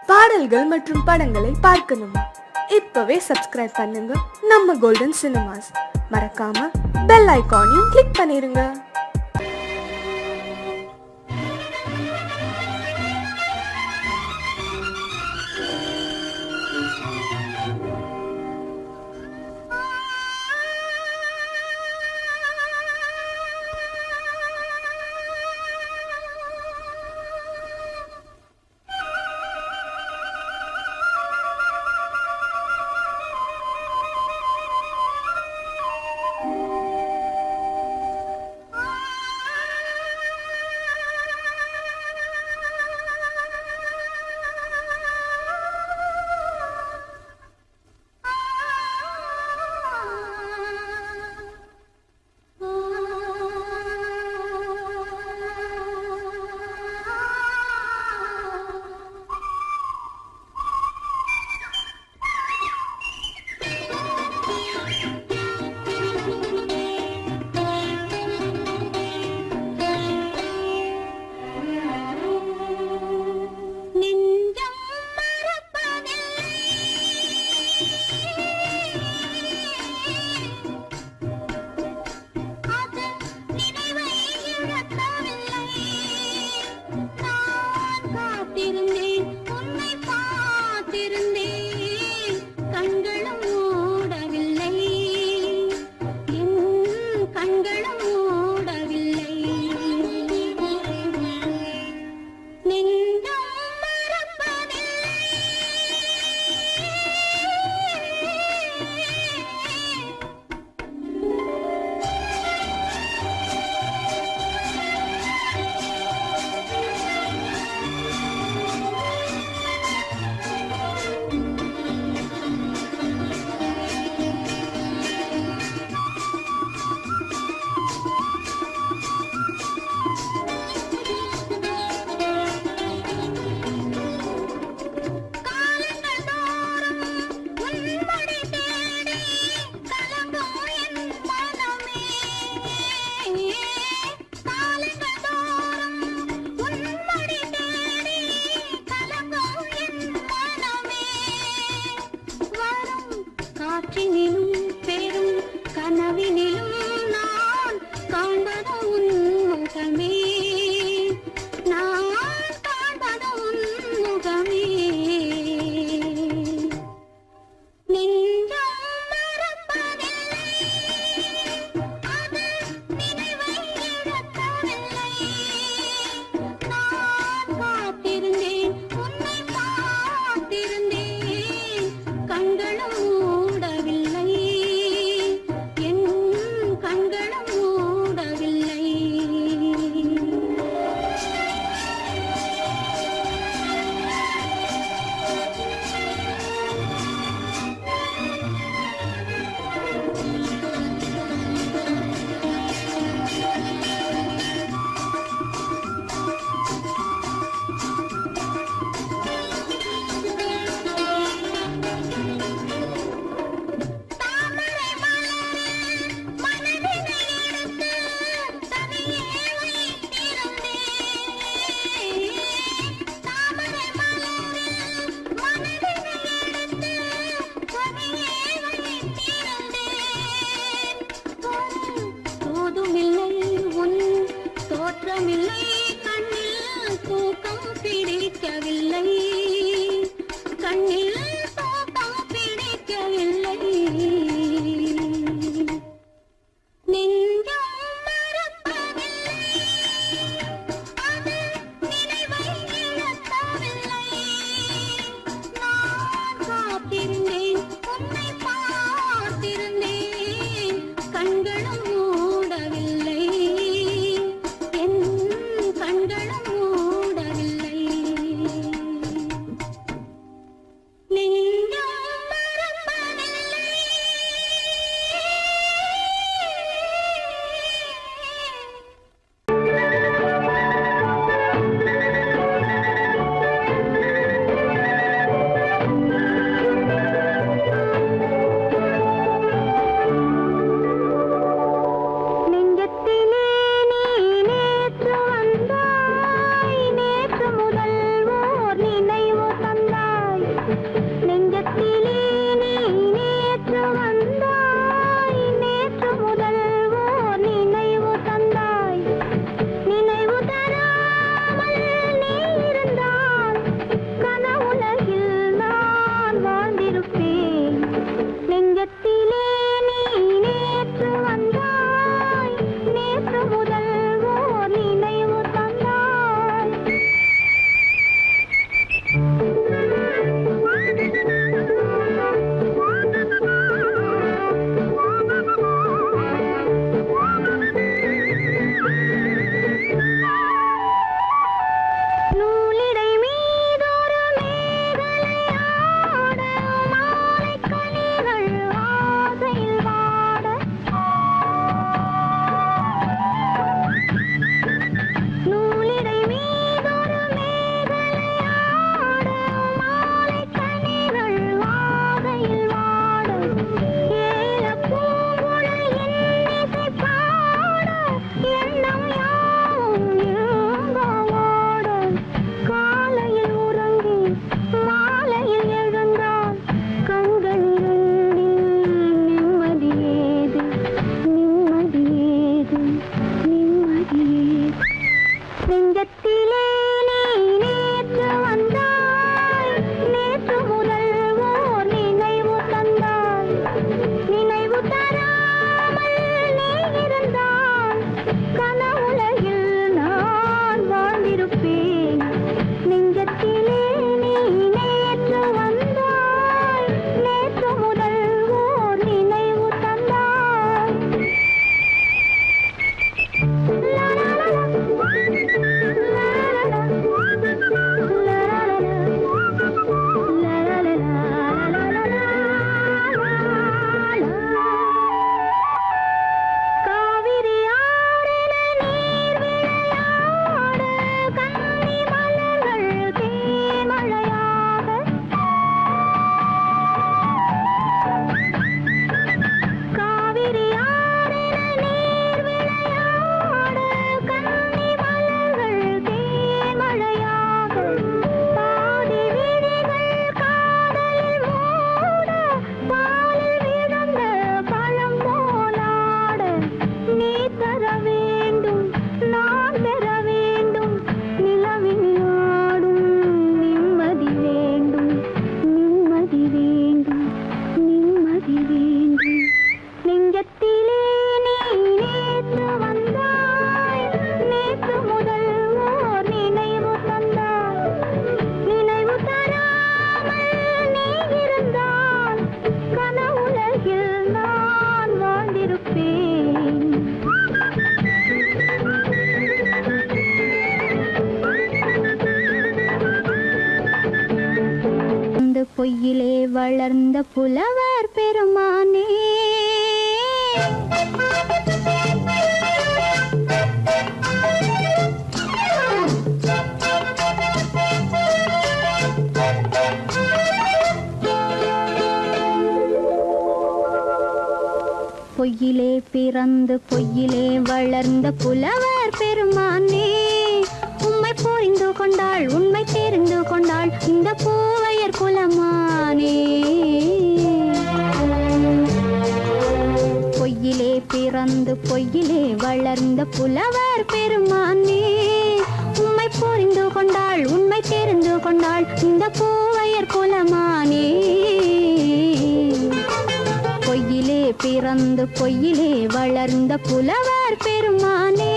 பாடல்கள் மற்றும் படங்களை பார்க்கணுமா? இப்பவே சப்ஸ்கிரைப் பண்ணுங்க நம்ம கோல்டன் சினிமாஸ். மறக்காம பெல் ஐகானையும் கிளிக் பண்ணிருங்க. பிறந்து பொய்யிலே வளர்ந்த புலவர் பெருமானே. பொய்யிலே பிறந்து பொய்யிலே வளர்ந்த புலவர் பெருமானே. உம்மை புரிந்து கொண்டாள் உண்மை தெரிந்து கொண்டாள் இந்த பூவையர் குலமானே. பொய்யிலே பிறந்து பொய்யிலே வளர்ந்த புலவர் பெருமானே. உம்மை புரிந்து கொண்டாள் உண்மை தெரிந்து கொண்டாள் இந்த பூவையர் குலமானே. பொய்யிலே பிறந்து பொய்யிலே வளர்ந்த புலவர் பெருமானே.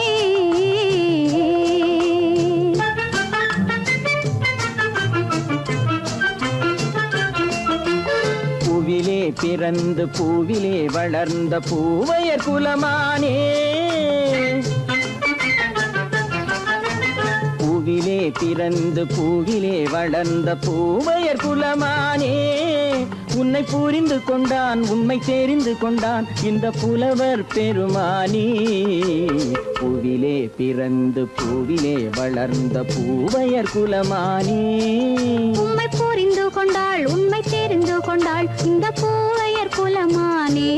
பூவிலே பிறந்து பூவிலே வளர்ந்த பூவையர் குலமானே. பூவிலே பிறந்து பூவிலே வளர்ந்த பூவையர் குலமானே. உன்னை புரிந்து கொண்டான் உண்மை தெரிந்து கொண்டான் இந்த புலவர் பெருமானே. பூவிலே பிறந்து பூவிலே வளர்ந்த பூவையர் குலமானே. உம்மை புரிந்து கொண்டாள் உண்மை தெரிந்து கொண்டாள் இந்த பூவையர் குலமானே.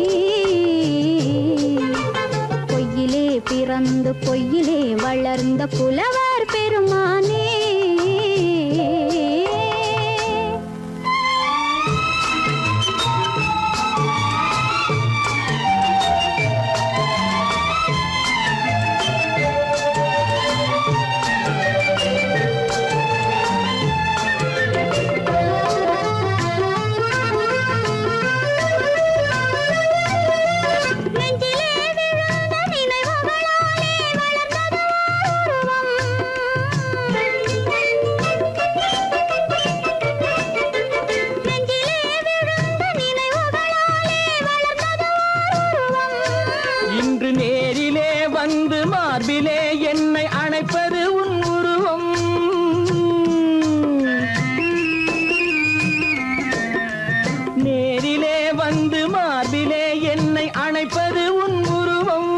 பொய்யிலே பிறந்து பொய்யிலே வளர்ந்த புலவர் பெருமானே. இன்று நேரிலே வந்து மார்பிலே என்னை அணைப்பது உன் உருவம். நேரிலே வந்து மார்பிலே என்னை அணைப்பது உன் உருவம்.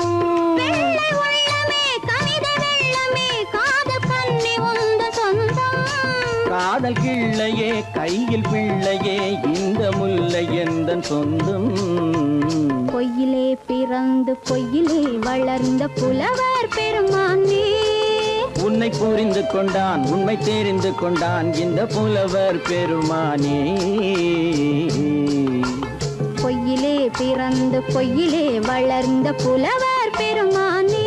காதல் கிள்ளையே கையில் பிள்ளையே இந்த முல்லை எந்தன் சொந்தம். பொய்யிலே பிறந்து பொய்யிலே வளர்ந்த புலவர் பெருமானே. உன்னை புரிந்து கொண்டான் உண்மை தெரிந்து கொண்டான் இந்த புலவர் பெருமானே. பொய்யிலே பிறந்து பொய்யிலே வளர்ந்த புலவர் பெருமானே.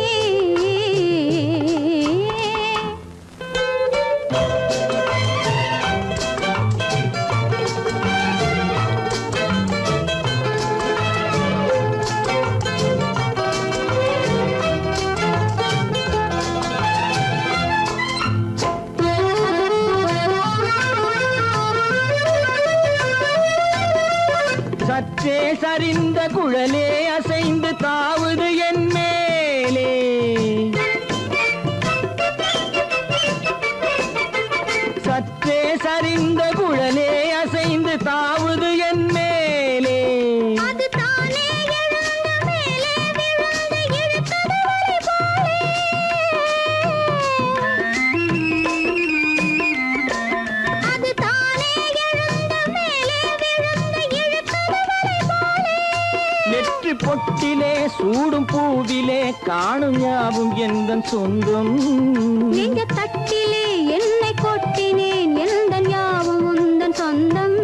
சற்றே சரிந்த குழலே அசைந்து தாவுது என் மேலே. சற்றே சரிந்த குழலே அசைந்து தாவுது என் மேலே. நெற்றி பொட்டிலே சூடும் பூவிலே காணும் யாவும் எந்தன் சொந்தம். நெஞ்ச தட்டிலே என்னை கொட்டினேன் எந்தன் யாவும் உந்தன் சொந்தம்.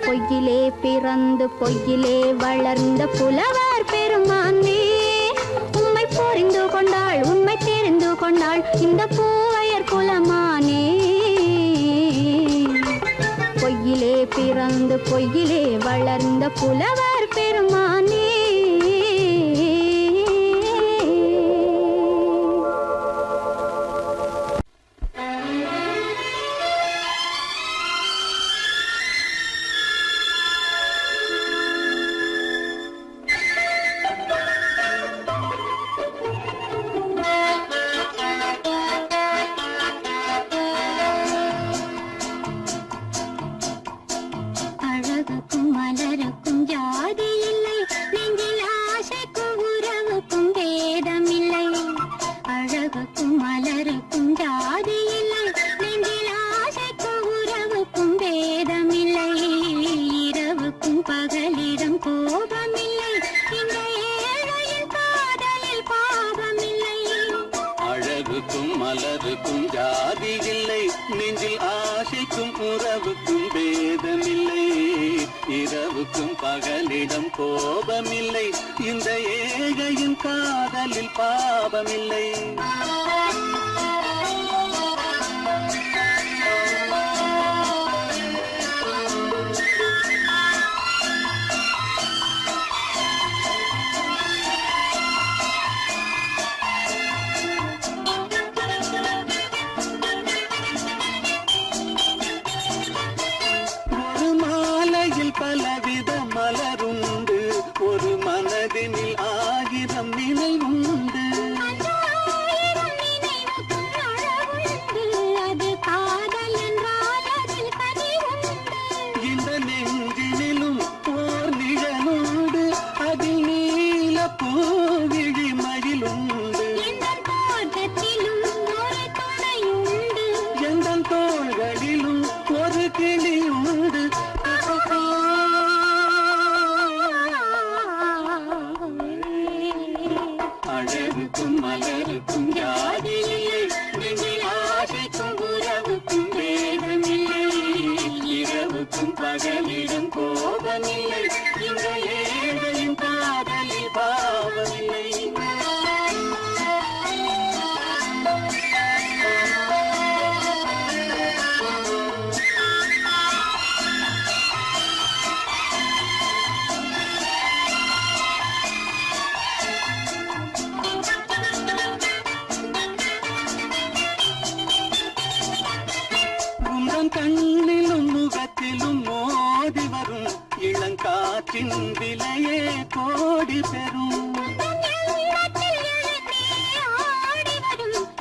பொய்யிலே பிறந்து பொய்யிலே வளர்ந்த புலவர் பெருமானே. உம்மை புரிந்து கொண்டாள் உண்மை தெரிந்து கொண்டாள் இந்த பூவையர் குலமானே. பொய்யிலே பிறந்து பொய்யிலே வளர்ந்த புலவர் பெருமானே. ஆசைக்கும் உறவுக்கும் பேதமில்லை, இரவுக்கும் பகலிடம் கோபமில்லை, இந்த ஏழையின் காதலில் பாவமில்லை. பலவித மலருண்டு, ஒரு மனதினில் 1000 நினைவுண்டு. அது காதல் என்றால் அதில் கனிவுண்டு. இந்த நெஞ்சினிலும் ஓர் நிழலுண்டு, அதில் நீல பூவிழி மயிலுண்டு. எந்தன் தோட்டத்திலும் ஒரு துணையுண்டு, எந்தன் தோள்களிலும் ஒரு கிளியுண்டு. அழகுக்கும் மலருக்கும் ஜாதியில்லை, நெஞ்சில் ஆசைக்கும் உறவுக்கும் வேதமில்லை, இரவுக்கும் பகலிடம் கோபமில்லை, இந்த ஏழையின் காதலில் பாவமில்லை. கண்ணிலும் முகத்திலும் மோதி வரும் இளங்காற்றின் விலையே கோடி பெறும்.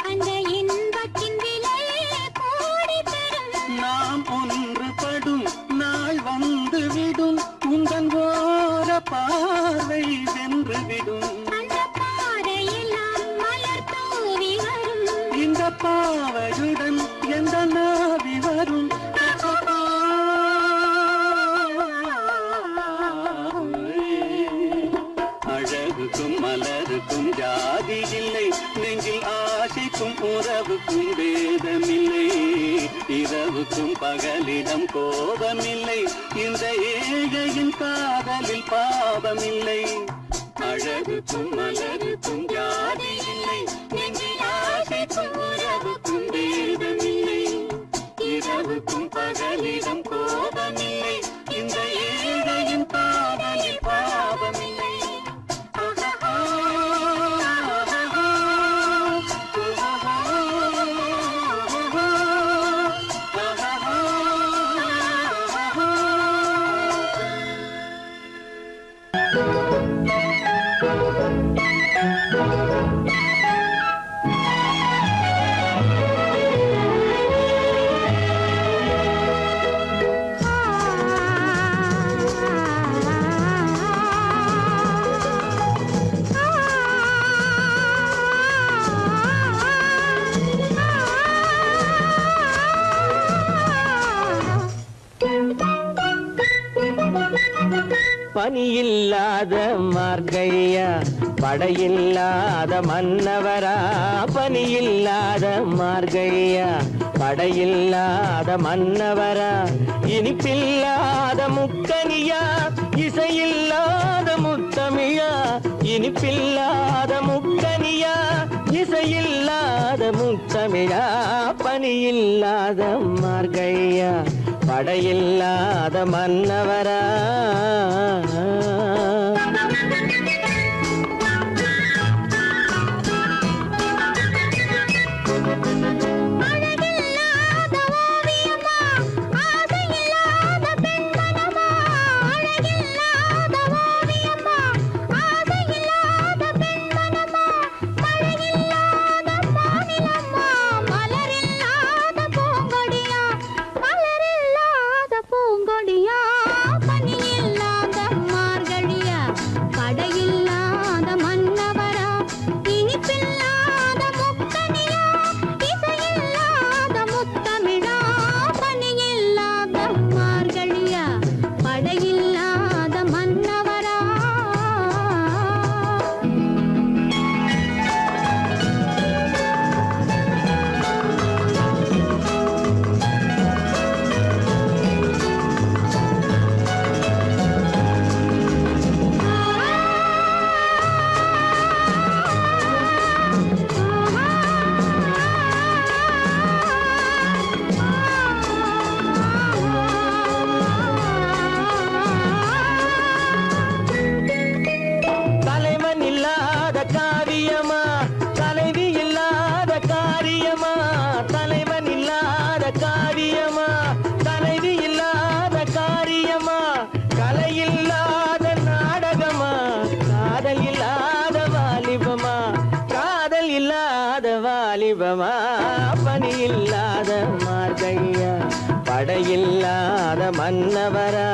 அந்த இன்பத்தின் விலையே கோடி பெறும். நாம் ஒன்றுபடும் நாள் வந்துவிடும், உங்கள் ஓர பார்வை வென்றுவிடும். அந்த பாறையெல்லாம் மலர் தூவி வரும், இந்த பாவையுடன் எந்த நாவி வரும். அழகுக்கும் மலருக்கும் ஜாதி இல்லை, நெஞ்சில் ஆசைக்கும் உறவுக்கும் வேதமில்லை, இரவுக்கும் பகலிடம் கோபமில்லை, இந்த ஏழையின் காதலில் பாவமில்லை. அழகுக்கும் மலருக்கும் ஜாதி இல்லை, நெஞ்சில் ஆசைக்கும் உறவுக்கும் வேதமில்லை, இரவுக்கும் பகலிடம் கோபமில்லை, இந்த ஏழையின் காதலில் பாவமில்லை. பனியில்லாத மார்கழியா, படையில்லாத மன்னவரா, பனியில்லாத மார்கழியா, படையில்லாத மன்னவரா, இனிப்பில்லாத முக்கனியா, இசையில்லாத முத்தமிழா, இனிப்பில்லாத முக்கனியா, இசையில்லாத முத்தமிழா, பனியில்லாத மார்கழியா, படையில்லாத மன்னவரா. பனியில்லாத படையில்லாத மன்னவரா.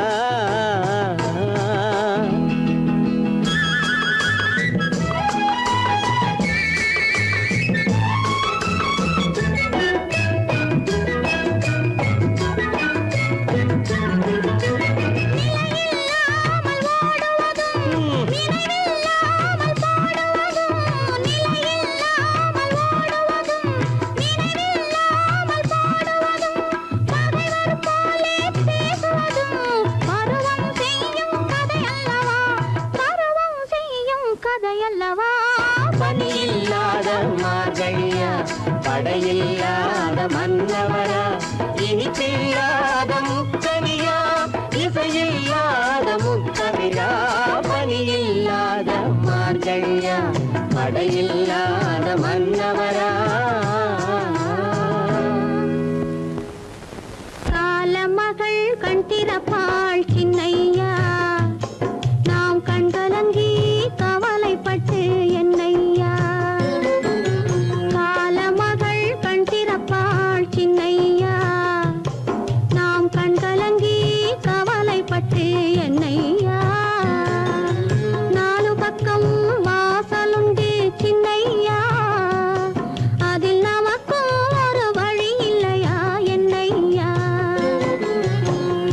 பணியில்லாத மார்கழியா, படையில்லாத மன்னவரா, இனிப்பில்லாத முக்கனியா, இசையில்லாத முக்கவிழா. பணியில்லாத மார்கழியா, படையில்லாத மன்னவரா. காலமகள் கண் திறப்பாள் சின்னையா, நாம் கண்கலங்கி கவலைப்பட்டு என்னையா. காலமகள் கண் திறப்பாள் சின்னையா, நாம் கண்கலங்கி கவலைப்பட்டு என்னையா. நாலு பக்கம் வாசலுண்டு சின்னையா, அதில் நமக்கும் ஒரு வழி இல்லையா என்னையா.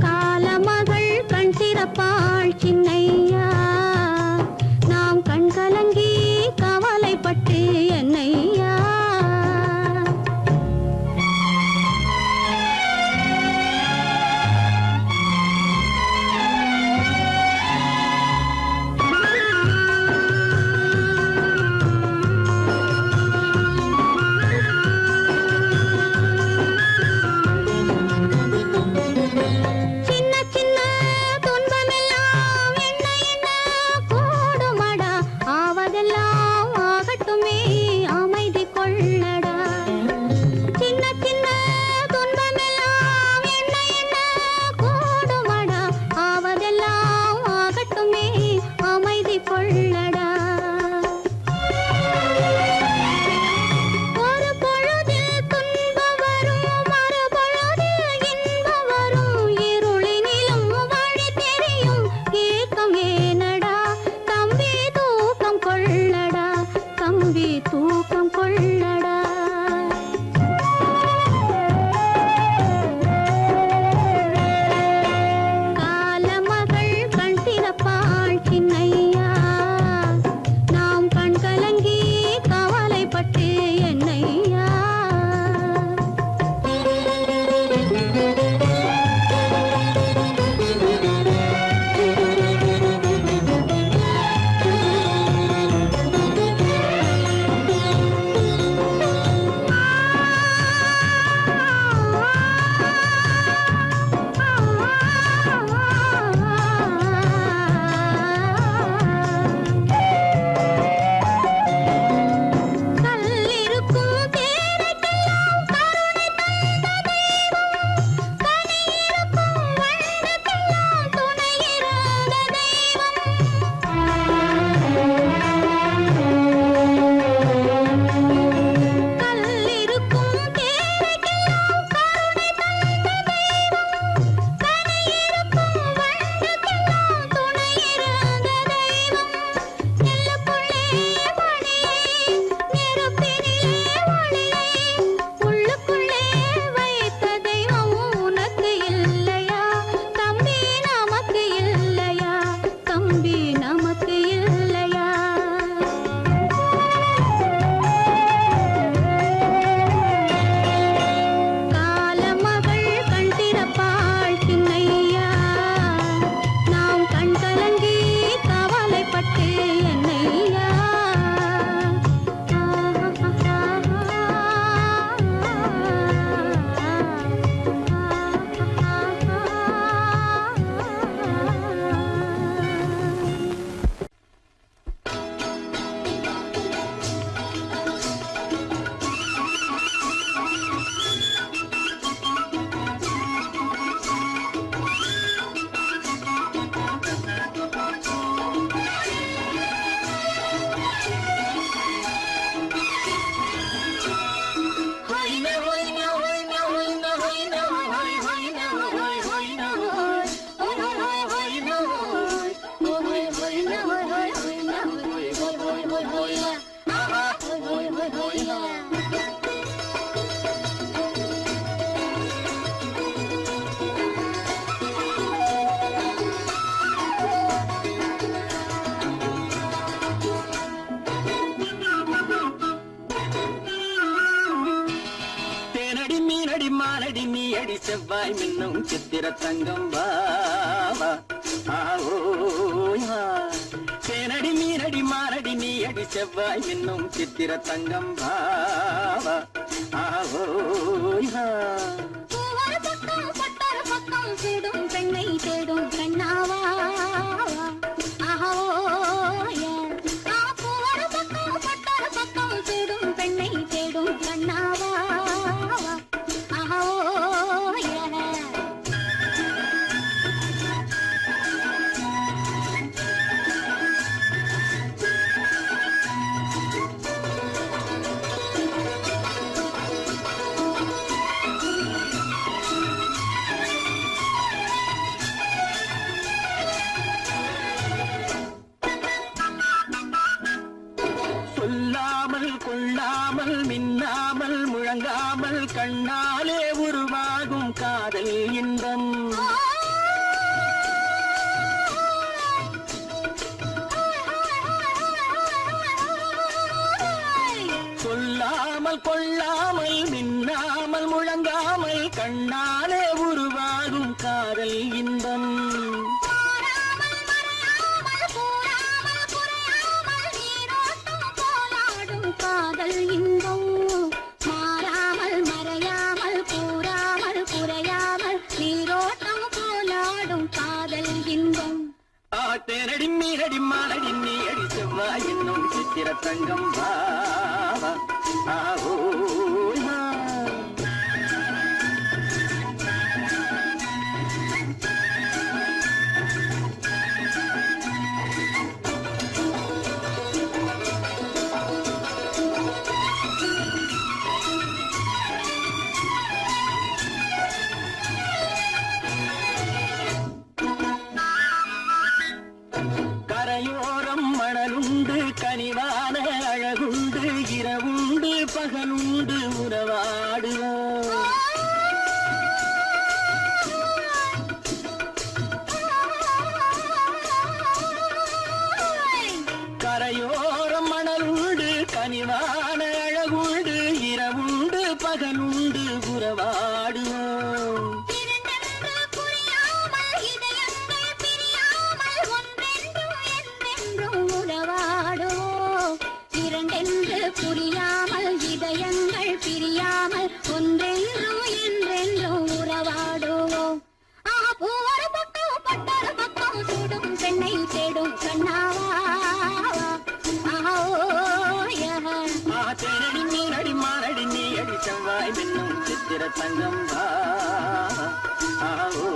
காலமகள் அடி செவ்வாய் மின்னும் சித்திர தங்கம் வாவா ஆவோயா தேனடி மீனடி மாரடி நீ அடி செவ்வாய் மின்னும் சித்திர தங்கம் வாவா ஆவோயா பூவொரு பக்கம் பட்டொரு பக்கம் சூடும் பெண்ணை தேடும் கண்ணாவா ஆஹோய பூவொரு பக்கம் பட்டொரு பக்கம் சூடும் பெண்ணை தேடும் கண்ணாவா ஆஹோய சொல்லாமல் கொள்ளாமல் மின்னாமல் முழங்காமல் கண்ணாலே உருவாகும் காதல் இன்பம் சொல்லாமல் கொள்ளாமல் மின்னாமல் முழங்காமல் கண்ணாலே உருவாகும் காதல் இன்பம் காதல் இன்பம் மாறாமல் மறையாமல் கூறாமல் குறையாமல் நீரோட்டம் போலாடும் காதல் இன்பம் தேனடி மீனடி மானடி நீ அடி செவ்வாய் என்னும் சித்திர தங்கம் வாவா ஆவோயா கரையோரம் மணலுண்டு கனிவான அழகுண்டு இரவுண்டு பகலுண்டு உறவாடுவோம் கரையோரம் மணலுண்டு கனிவான அழகுண்டு இரவுண்டு பகலுண்டு உறவாடுவோம் புரியாமல் இதயங்கள் பிரியாமல் ஒன்றென்றும் என்றென்றும் உறவாடுவோம் பூவொரு பக்கம் பட்டொரு பக்கம் சூடும் பெண்ணை தேடும் கண்ணாவா தேனடி மீனடி மானடி நீ அடி செவ்வாய் மின்னும் சித்திர தங்கம் ஆவோ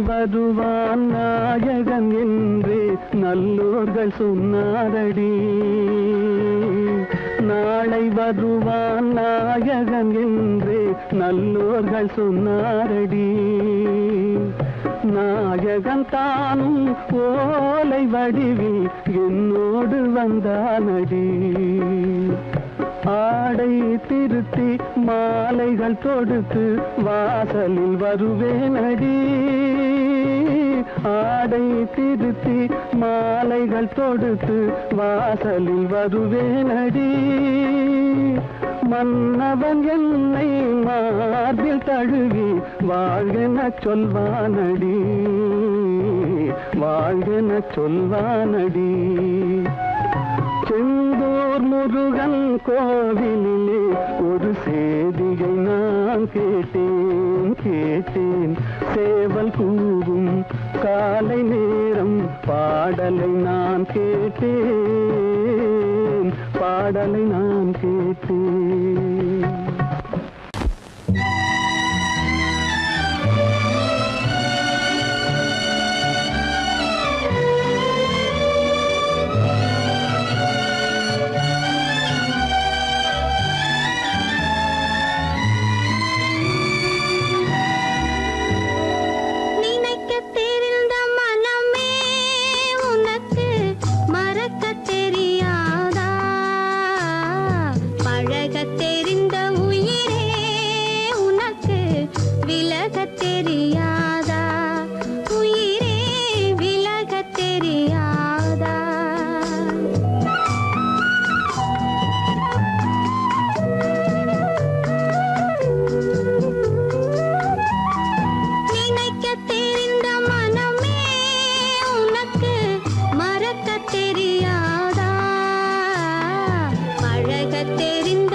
வருவான் நாயகன் என்று நல்லோர்கள் சொன்னாரடி. நாளை வருவான் நாயகன் என்று நல்லோர்கள் சொன்னாரடி. நாயகன் தானும் ஓலை வடிவில் என்னோடு வந்தானடி. ஆடை திருத்தி மாலைகள் தொடுத்து வாசலில் வருவேனடி. ஆடை திருத்தி மாலைகள் தொடுத்து வாசலில் வருவேனடி. மன்னவன் என்னை மார்பில் தழுவி வாழ்கென சொல்வானடி. வாழ்கென சொல்வானடி. செந்தூர் முருகன் கோவிலிலே ஒரு சேதியை நான் கேட்டேன். சேவல் கூவும் காலை நேரம் பாடலை நான் கேட்டேன். பாடலை நான் கேட்டேன். தெரியாதா பழக தெரிந்த